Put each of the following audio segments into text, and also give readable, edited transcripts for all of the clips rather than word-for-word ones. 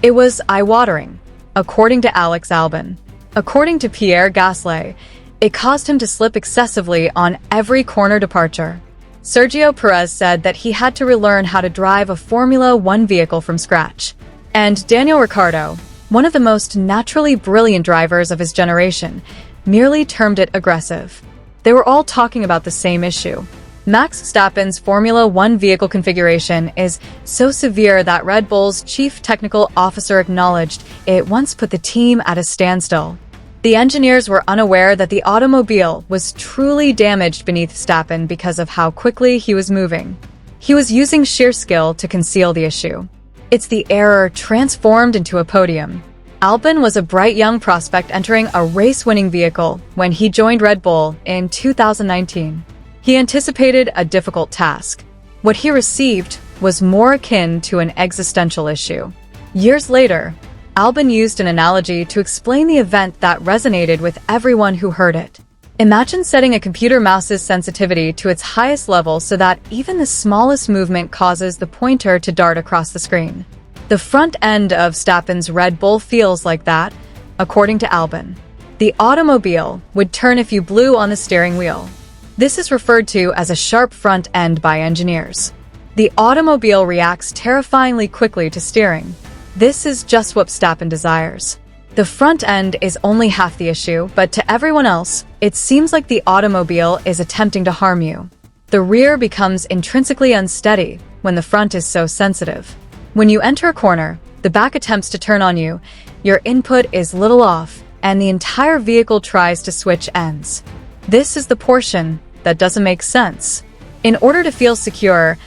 It was eye-watering, according to Alex Albon. According to Pierre Gasly, it caused him to slip excessively on every corner departure. Sergio Perez said that he had to relearn how to drive a Formula One vehicle from scratch. And Daniel Ricciardo, one of the most naturally brilliant drivers of his generation, merely termed it aggressive. They were all talking about the same issue. Max Verstappen's Formula One vehicle configuration is so severe that Red Bull's chief technical officer acknowledged it once put the team at a standstill. The engineers were unaware that the automobile was truly damaged beneath Verstappen because of how quickly he was moving. He was using sheer skill to conceal the issue. It's the error transformed into a podium. Albon was a bright young prospect entering a race-winning vehicle when he joined Red Bull in 2019. He anticipated a difficult task. What he received was more akin to an existential issue. Years later, Albon used an analogy to explain the event that resonated with everyone who heard it. Imagine setting a computer mouse's sensitivity to its highest level so that even the smallest movement causes the pointer to dart across the screen. The front end of Verstappen's Red Bull feels like that, according to Albon. The automobile would turn if you blew on the steering wheel. This is referred to as a sharp front end by engineers. The automobile reacts terrifyingly quickly to steering. This is just what Verstappen desires. The front end is only half the issue, but to everyone else, it seems like the automobile is attempting to harm you. The rear becomes intrinsically unsteady when the front is so sensitive. When you enter a corner, the back attempts to turn on you, your input is little off, and the entire vehicle tries to switch ends. This is the portion that doesn't make sense. In order to feel secure,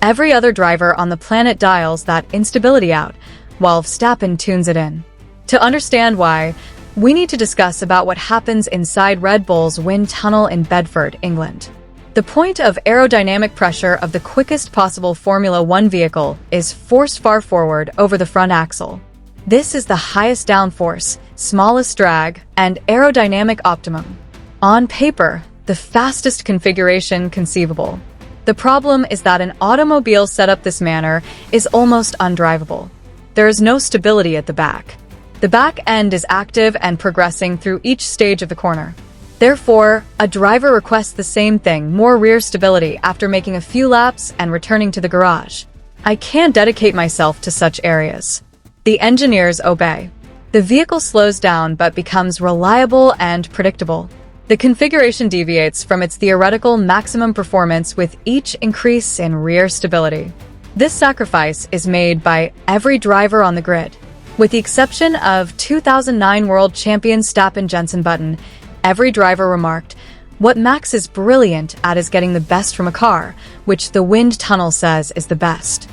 every other driver on the planet dials that instability out, while Verstappen tunes it in. To understand why, we need to discuss about what happens inside Red Bull's wind tunnel in Bedford, England. The point of aerodynamic pressure of the quickest possible Formula One vehicle is forced far forward over the front axle. This is the highest downforce, smallest drag, and aerodynamic optimum. On paper, the fastest configuration conceivable. The problem is that an automobile set up this manner is almost undrivable. There is no stability at the back. The back end is active and progressing through each stage of the corner. Therefore, a driver requests the same thing, more rear stability, after making a few laps and returning to the garage. I can't dedicate myself to such areas. The engineers obey. The vehicle slows down but becomes reliable and predictable. The configuration deviates from its theoretical maximum performance with each increase in rear stability. This sacrifice is made by every driver on the grid. With the exception of 2009 World Champion Verstappen Jenson Button, every driver remarked, "What Max is brilliant at is getting the best from a car, which the wind tunnel says is the best."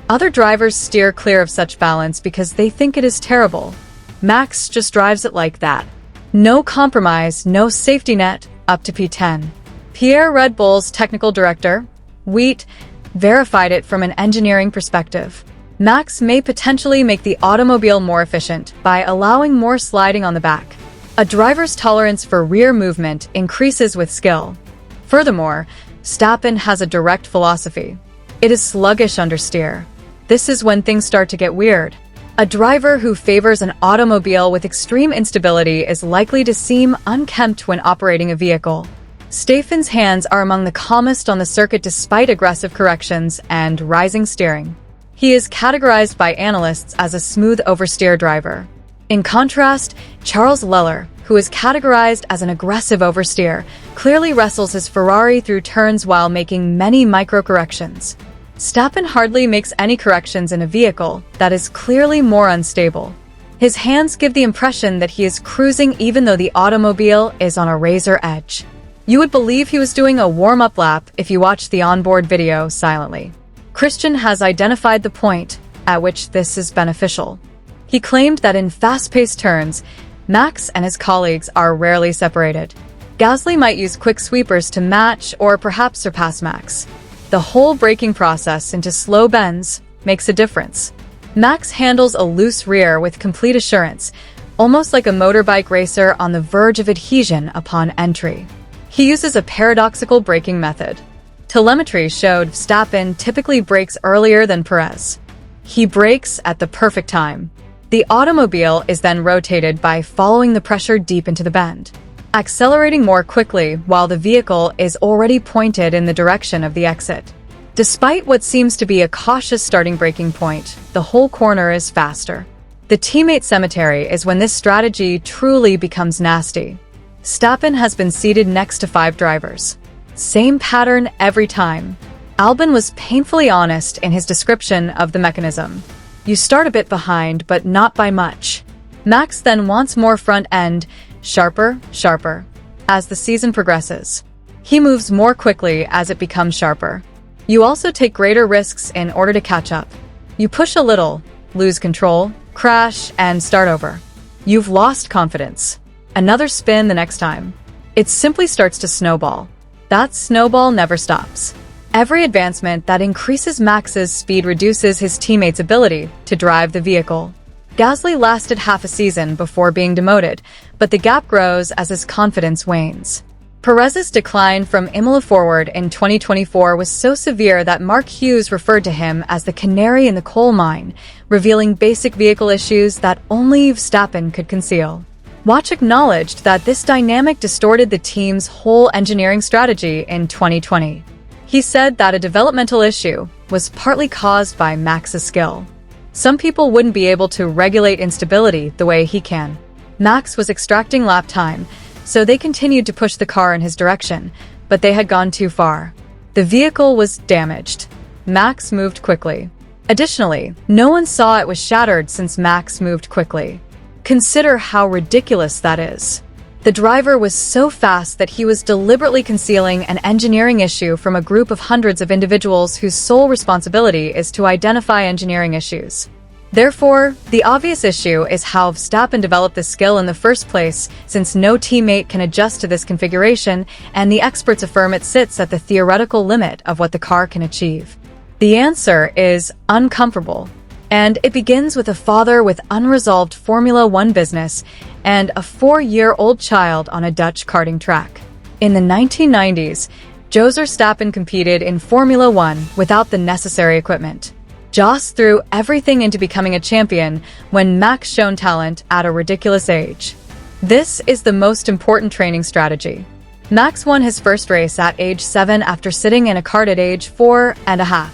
Other drivers steer clear of such balance because they think it is terrible. Max just drives it like that. No compromise, no safety net, up to P10. Pierre, Red Bull's technical director, Wheat, verified it from an engineering perspective. Max may potentially make the automobile more efficient by allowing more sliding on the back. A driver's tolerance for rear movement increases with skill. Furthermore, Verstappen has a direct philosophy. It is sluggish understeer. This is when things start to get weird. A driver who favors an automobile with extreme instability is likely to seem unkempt when operating a vehicle. Verstappen's hands are among the calmest on the circuit despite aggressive corrections and rising steering. He is categorized by analysts as a smooth oversteer driver. In contrast, Charles Leclerc, who is categorized as an aggressive oversteer, clearly wrestles his Ferrari through turns while making many micro-corrections. Verstappen hardly makes any corrections in a vehicle that is clearly more unstable. His hands give the impression that he is cruising even though the automobile is on a razor edge. You would believe he was doing a warm-up lap if you watched the onboard video silently. Christian has identified the point at which this is beneficial. He claimed that in fast-paced turns, Max and his colleagues are rarely separated. Gasly might use quick sweepers to match or perhaps surpass Max. The whole braking process into slow bends makes a difference. Max handles a loose rear with complete assurance, almost like a motorbike racer on the verge of adhesion upon entry. He uses a paradoxical braking method. Telemetry showed Verstappen typically brakes earlier than Perez. He brakes at the perfect time. The automobile is then rotated by following the pressure deep into the bend, accelerating more quickly while the vehicle is already pointed in the direction of the exit. Despite what seems to be a cautious starting braking point, the whole corner is faster. The teammate cemetery is when this strategy truly becomes nasty. Verstappen has been seated next to 5 drivers. Same pattern every time. Albon was painfully honest in his description of the mechanism. You start a bit behind, but not by much. Max then wants more front end, sharper, sharper. As the season progresses, he moves more quickly as it becomes sharper. You also take greater risks in order to catch up. You push a little, lose control, crash, and start over. You've lost confidence. Another spin the next time. It simply starts to snowball. That snowball never stops. Every advancement that increases Max's speed reduces his teammates' ability to drive the vehicle. Gasly lasted half a season before being demoted, but the gap grows as his confidence wanes. Perez's decline from Imola forward in 2024 was so severe that Mark Hughes referred to him as the canary in the coal mine, revealing basic vehicle issues that only Verstappen could conceal. Watch acknowledged that this dynamic distorted the team's whole engineering strategy in 2020. He said that a developmental issue was partly caused by Max's skill. Some people wouldn't be able to regulate instability the way he can. Max was extracting lap time, so they continued to push the car in his direction, but they had gone too far. The vehicle was damaged. Max moved quickly. Additionally, no one saw it was shattered since Max moved quickly. Consider how ridiculous that is. The driver was so fast that he was deliberately concealing an engineering issue from a group of hundreds of individuals whose sole responsibility is to identify engineering issues. Therefore, the obvious issue is how Verstappen developed this skill in the first place, since no teammate can adjust to this configuration, and the experts affirm it sits at the theoretical limit of what the car can achieve. The answer is uncomfortable, and it begins with a father with unresolved Formula One business and a 4-year-old child on a Dutch karting track. In the 1990s, Jos Verstappen competed in Formula One without the necessary equipment. Jos threw everything into becoming a champion when Max shone talent at a ridiculous age. This is the most important training strategy. Max won his first race at age 7 after sitting in a kart at age 4.5.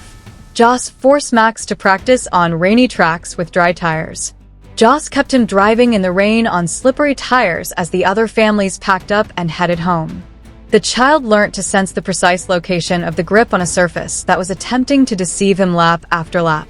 Jos forced Max to practice on rainy tracks with dry tires. Jos kept him driving in the rain on slippery tires as the other families packed up and headed home. The child learnt to sense the precise location of the grip on a surface that was attempting to deceive him lap after lap.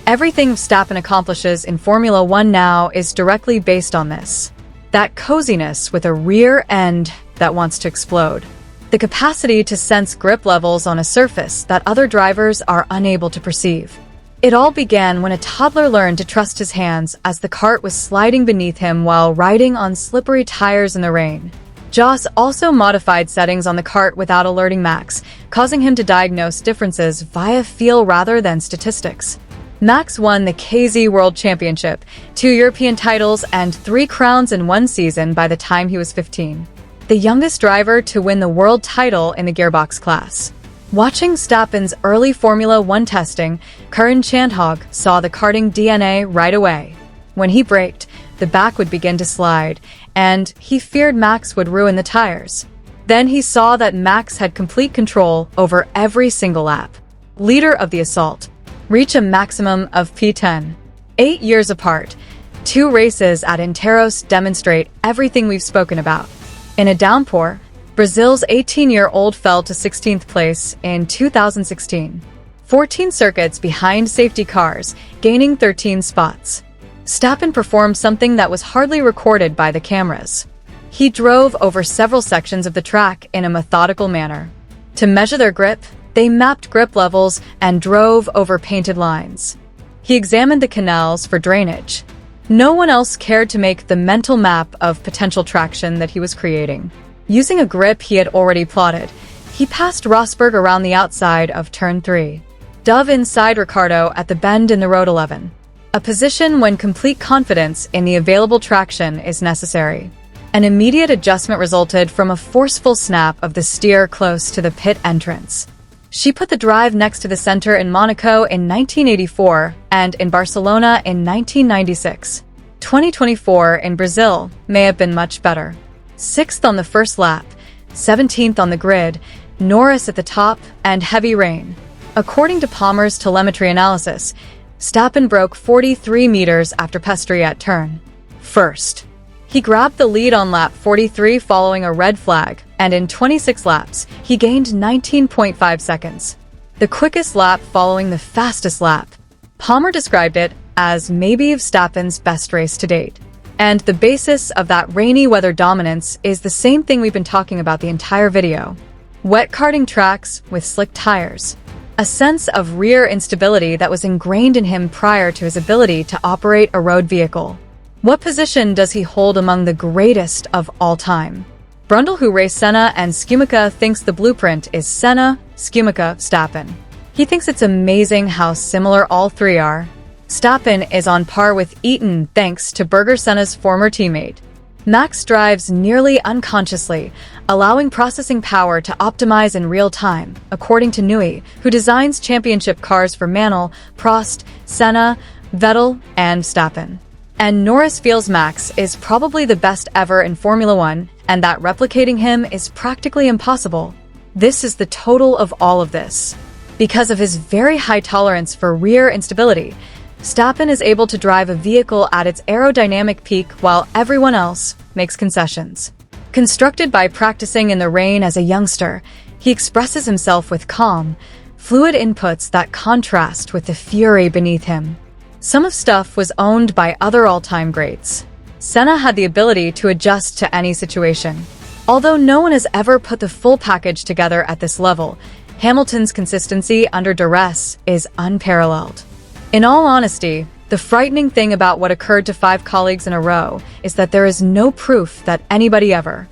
Everything Verstappen accomplishes in Formula One now is directly based on this. That coziness with a rear end that wants to explode. The capacity to sense grip levels on a surface that other drivers are unable to perceive. It all began when a toddler learned to trust his hands as the kart was sliding beneath him while riding on slippery tires in the rain. Jos also modified settings on the kart without alerting Max, causing him to diagnose differences via feel rather than statistics. Max won the KZ World Championship, 2 European titles, and 3 crowns in 1 season by the time he was 15. The youngest driver to win the world title in the gearbox class. Watching Verstappen's early Formula One testing, Karin Chandhog saw the karting DNA right away. When he braked, the back would begin to slide, and he feared Max would ruin the tires. Then he saw that Max had complete control over every single lap. Leader of the assault. Reach a maximum of P10. 8 years apart, 2 races at Interros demonstrate everything we've spoken about. In a downpour, Brazil's 18-year-old fell to 16th place in 2016. 14 circuits behind safety cars, gaining 13 spots. Verstappen performed something that was hardly recorded by the cameras. He drove over several sections of the track in a methodical manner. To measure their grip, they mapped grip levels and drove over painted lines. He examined the canals for drainage. No one else cared to make the mental map of potential traction that he was creating. Using a grip he had already plotted, he passed Rosberg around the outside of turn 3. Dove inside Ricciardo at the bend in the Road 11. A position when complete confidence in the available traction is necessary. An immediate adjustment resulted from a forceful snap of the steer close to the pit entrance. She put the drive next to the center in Monaco in 1984 and in Barcelona in 1996. 2024 in Brazil may have been much better. 6th on the first lap, 17th on the grid, Norris at the top, and heavy rain. According to Palmer's telemetry analysis, Verstappen broke 43 meters after Piastri at turn first. He grabbed the lead on lap 43 following a red flag, and in 26 laps, he gained 19.5 seconds. The quickest lap following the fastest lap. Palmer described it as maybe Verstappen's best race to date. And the basis of that rainy weather dominance is the same thing we've been talking about the entire video. Wet karting tracks with slick tires. A sense of rear instability that was ingrained in him prior to his ability to operate a road vehicle. What position does he hold among the greatest of all time? Brundle, who raced Senna and Schumacher, thinks the blueprint is Senna, Schumacher, Verstappen. He thinks it's amazing how similar all three are. Verstappen is on par with Eaton thanks to Berger, Senna's former teammate. Max drives nearly unconsciously, allowing processing power to optimize in real time, according to Newey, who designs championship cars for Manel, Prost, Senna, Vettel, and Verstappen. And Norris feels Max is probably the best ever in Formula One, and that replicating him is practically impossible. This is the total of all of this. Because of his very high tolerance for rear instability, Verstappen is able to drive a vehicle at its aerodynamic peak while everyone else makes concessions. Constructed by practicing in the rain as a youngster, he expresses himself with calm, fluid inputs that contrast with the fury beneath him. Some of stuff was owned by other all-time greats. Senna had the ability to adjust to any situation. Although no one has ever put the full package together at this level, Hamilton's consistency under duress is unparalleled. In all honesty, the frightening thing about what occurred to 5 colleagues in a row is that there is no proof that anybody ever